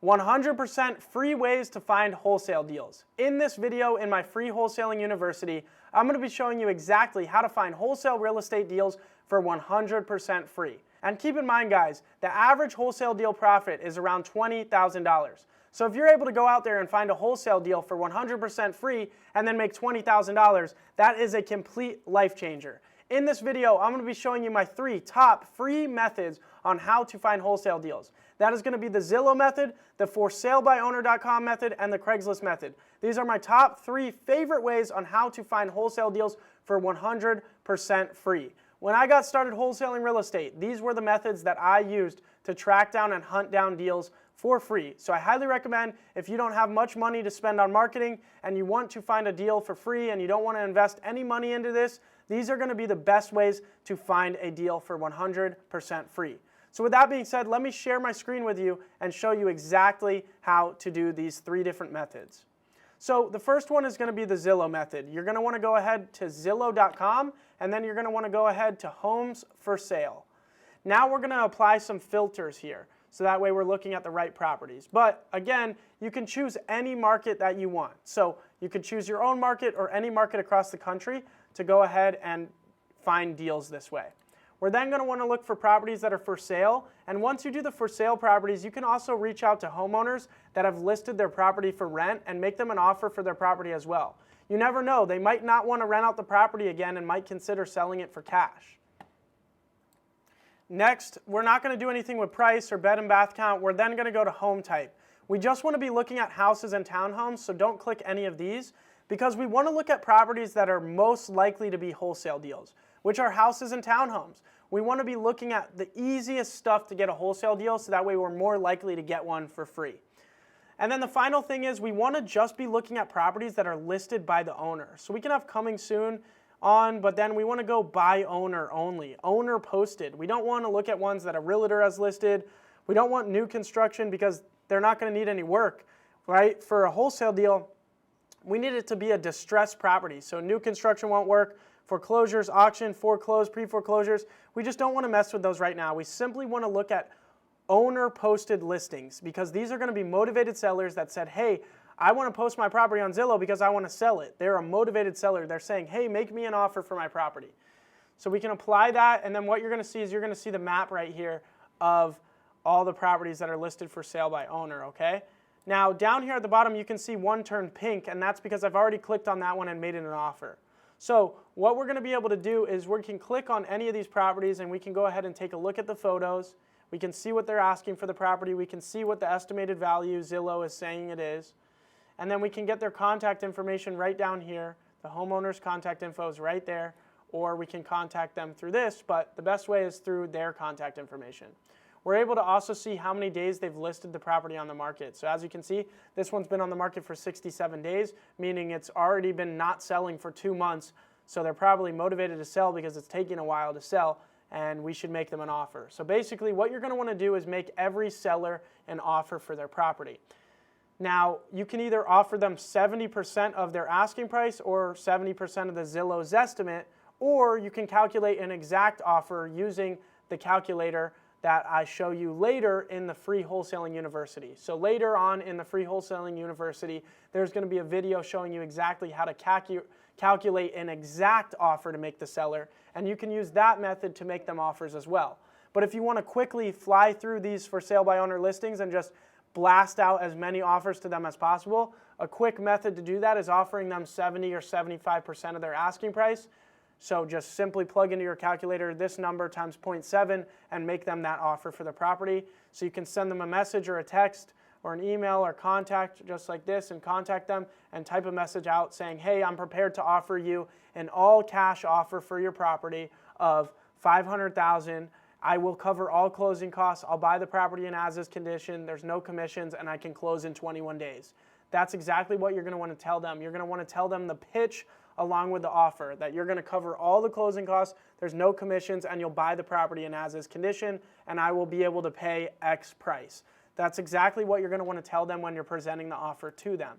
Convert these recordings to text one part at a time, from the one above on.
100% free ways to find wholesale deals. In this video in my free Wholesaling University, I'm going to be showing you exactly how to find wholesale real estate deals for 100% free. And keep in mind guys, the average wholesale deal profit is around $20,000. So if you're able to go out there and find a wholesale deal for 100% free and then make $20,000, that is a complete life changer. In this video, I'm going to be showing you my 3 top free methods on how to find wholesale deals. That is going to be the Zillow method, the ForSaleByOwner.com method, and the Craigslist method. These are my top 3 favorite ways on how to find wholesale deals for 100% free. When I got started wholesaling real estate, these were the methods that I used to track down and hunt down deals for free. So I highly recommend, if you don't have much money to spend on marketing and you want to find a deal for free and you don't want to invest any money into this, these are going to be the best ways to find a deal for 100% free. So with that being said, let me share my screen with you and show you exactly how to do these 3 different methods. So the first one is going to be the Zillow method. You're going to want to go ahead to Zillow.com and then you're going to want to go ahead to Homes for Sale. Now we're going to apply some filters here. So that way we're looking at the right properties. But again, you can choose any market that you want. So you could choose your own market or any market across the country to go ahead and find deals this way. We're then going to want to look for properties that are for sale. And once you do the for sale properties, you can also reach out to homeowners that have listed their property for rent and make them an offer for their property as well. You never know, they might not want to rent out the property again and might consider selling it for cash. Next, we're not going to do anything with price or bed and bath count. We're then going to go to home type. We just want to be looking at houses and townhomes, so don't click any of these because we want to look at properties that are most likely to be wholesale deals, which are houses and townhomes. We want to be looking at the easiest stuff to get a wholesale deal so that way we're more likely to get one for free. And then the final thing is we want to just be looking at properties that are listed by the owner. So we can have coming soon on, but then we want to go by owner only, owner posted. We don't want to look at ones that a realtor has listed. We don't want new construction because they're not going to need any work, right? For a wholesale deal, we need it to be a distressed property. So new construction won't work. Foreclosures, auction, foreclosed, pre-foreclosures, we just don't want to mess with those right now. We simply want to look at owner posted listings because these are going to be motivated sellers that said, hey, I want to post my property on Zillow because I want to sell it. They're a motivated seller. They're saying, hey, make me an offer for my property. So we can apply that, and then what you're going to see is you're going to see the map right here of all the properties that are listed for sale by owner, okay? Now, down here at the bottom, you can see one turned pink, and that's because I've already clicked on that one and made it an offer. So what we're going to be able to do is we can click on any of these properties, and we can go ahead and take a look at the photos. We can see what they're asking for the property. We can see what the estimated value Zillow is saying it is. And then we can get their contact information right down here. The homeowner's contact info is right there, or we can contact them through this, but the best way is through their contact information. We're able to also see how many days they've listed the property on the market. So as you can see, this one's been on the market for 67 days, meaning it's already been not selling for 2 months, so they're probably motivated to sell because it's taking a while to sell, and we should make them an offer. So basically what you're going to want to do is make every seller an offer for their property. Now, you can either offer them 70% of their asking price or 70% of the Zillow's estimate, or you can calculate an exact offer using the calculator that I show you later in the free Wholesaling University. So later on in the free Wholesaling University, there's going to be a video showing you exactly how to calculate an exact offer to make the seller, and you can use that method to make them offers as well. But if you want to quickly fly through these for sale by owner listings and just blast out as many offers to them as possible, a quick method to do that is offering them 70 or 75% of their asking price. So just simply plug into your calculator this number times 0.7 and make them that offer for the property. So you can send them a message or a text or an email or contact just like this and contact them and type a message out saying, hey, I'm prepared to offer you an all cash offer for your property of $500,000. I will cover all closing costs. I'll buy the property in as-is condition. There's no commissions, and I can close in 21 days. That's exactly what you're going to want to tell them. You're going to want to tell them the pitch along with the offer, that you're going to cover all the closing costs, there's no commissions, and you'll buy the property in as-is condition, and I will be able to pay X price. That's exactly what you're going to want to tell them when you're presenting the offer to them.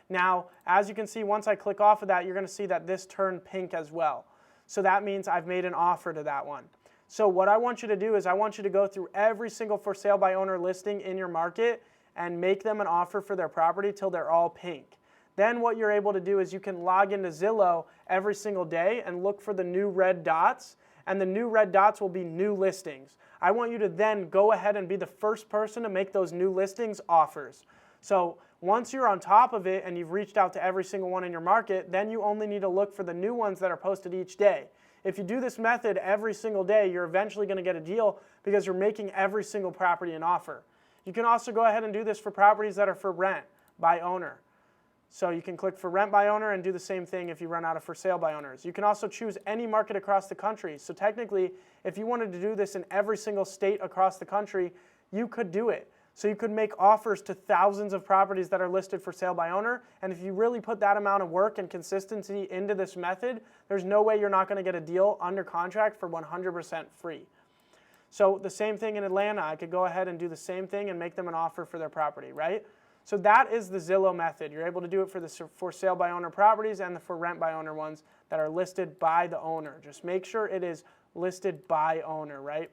Now, as you can see, once I click off of that, you're going to see that this turned pink as well. So that means I've made an offer to that one. So what I want you to do is I want you to go through every single for sale by owner listing in your market and make them an offer for their property till they're all pink. Then what you're able to do is you can log into Zillow every single day and look for the new red dots, and the new red dots will be new listings. I want you to then go ahead and be the first person to make those new listings offers. So once you're on top of it and you've reached out to every single one in your market, then you only need to look for the new ones that are posted each day. If you do this method every single day, you're eventually going to get a deal because you're making every single property an offer. You can also go ahead and do this for properties that are for rent by owner. So you can click for rent by owner and do the same thing if you run out of for sale by owners. You can also choose any market across the country. So technically, if you wanted to do this in every single state across the country, you could do it. So you could make offers to thousands of properties that are listed for sale by owner. And if you really put that amount of work and consistency into this method, there's no way you're not going to get a deal under contract for 100% free. So the same thing in Atlanta. I could go ahead and do the same thing and make them an offer for their property, right? So that is the Zillow method. You're able to do it for the for sale by owner properties and the for rent by owner ones that are listed by the owner. Just make sure it is listed by owner, right?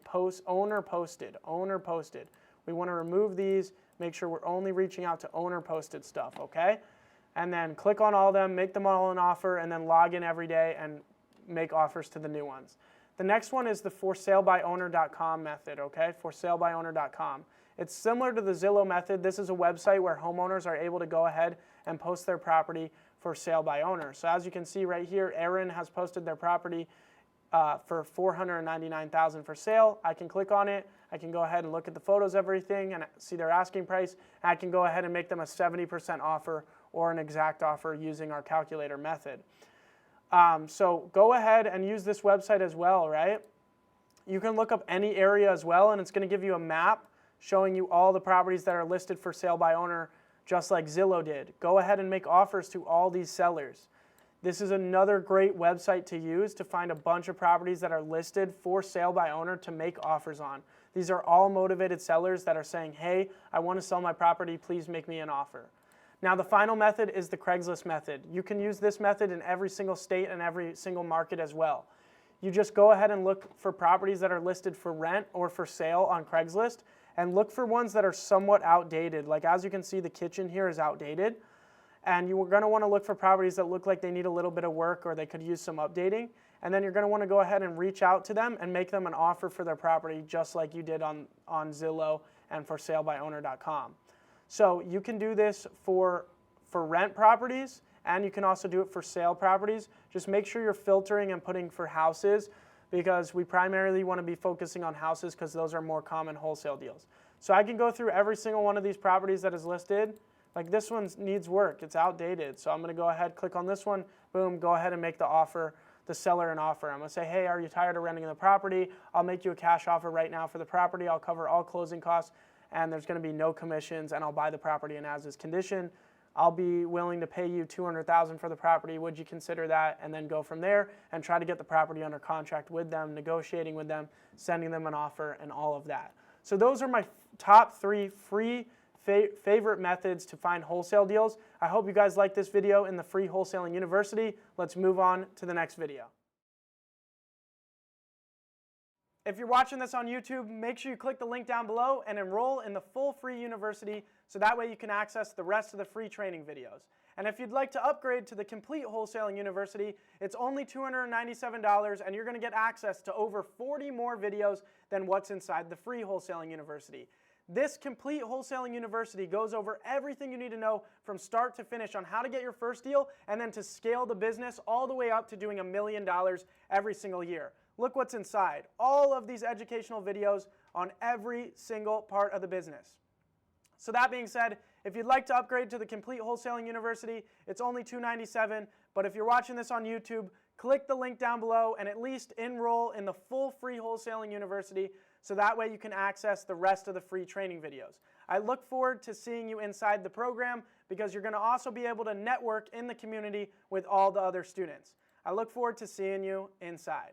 Owner posted. We want to remove these, make sure we're only reaching out to owner posted stuff, okay? And then click on all of them, make them all an offer, and then log in every day and make offers to the new ones. The next one is the forsalebyowner.com method, okay? Forsalebyowner.com. It's similar to the Zillow method. This is a website where homeowners are able to go ahead and post their property for sale by owner. So as you can see right here, Aaron has posted their property for $499,000 for sale. I can click on it. I can go ahead and look at the photos, everything, and see their asking price. I can go ahead and make them a 70% offer or an exact offer using our calculator method. So go ahead and use this website as well, right? You can look up any area as well, and it's going to give you a map showing you all the properties that are listed for sale by owner, just like Zillow did. Go ahead and make offers to all these sellers. This is another great website to use to find a bunch of properties that are listed for sale by owner to make offers on. These are all motivated sellers that are saying, hey, I want to sell my property, please make me an offer. Now the final method is the Craigslist method. You can use this method in every single state and every single market as well. You just go ahead and look for properties that are listed for rent or for sale on Craigslist, and look for ones that are somewhat outdated. Like as you can see, the kitchen here is outdated. And you're going to want to look for properties that look like they need a little bit of work or they could use some updating. And then you're going to want to go ahead and reach out to them and make them an offer for their property just like you did on Zillow and for salebyowner.com. So you can do this for rent properties, and you can also do it for sale properties. Just make sure you're filtering and putting for houses, because we primarily want to be focusing on houses because those are more common wholesale deals. So I can go through every single one of these properties that is listed. Like this one needs work, it's outdated. So I'm going to go ahead, click on this one, boom, go ahead and make the seller an offer. I'm going to say, hey, are you tired of renting the property? I'll make you a cash offer right now for the property. I'll cover all closing costs, and there's going to be no commissions, and I'll buy the property in as is condition. I'll be willing to pay you $200,000 for the property. Would you consider that? And then go from there and try to get the property under contract with them, negotiating with them, sending them an offer, and all of that. So those are my top 3 free favorite methods to find wholesale deals. I hope you guys like this video in the free Wholesaling University. Let's move on to the next video. If you're watching this on YouTube, make sure you click the link down below and enroll in the full free university, so that way you can access the rest of the free training videos. And if you'd like to upgrade to the complete Wholesaling University, it's only $297, and you're going to get access to over 40 more videos than what's inside the free Wholesaling University. This complete Wholesaling University goes over everything you need to know from start to finish on how to get your first deal and then to scale the business all the way up to doing $1 million every single year. Look what's inside. All of these educational videos on every single part of the business. So that being said, if you'd like to upgrade to the complete Wholesaling University, it's only $297. But if you're watching this on YouTube, click the link down below and at least enroll in the full free Wholesaling University, so that way you can access the rest of the free training videos. I look forward to seeing you inside the program, because you're going to also be able to network in the community with all the other students. I look forward to seeing you inside.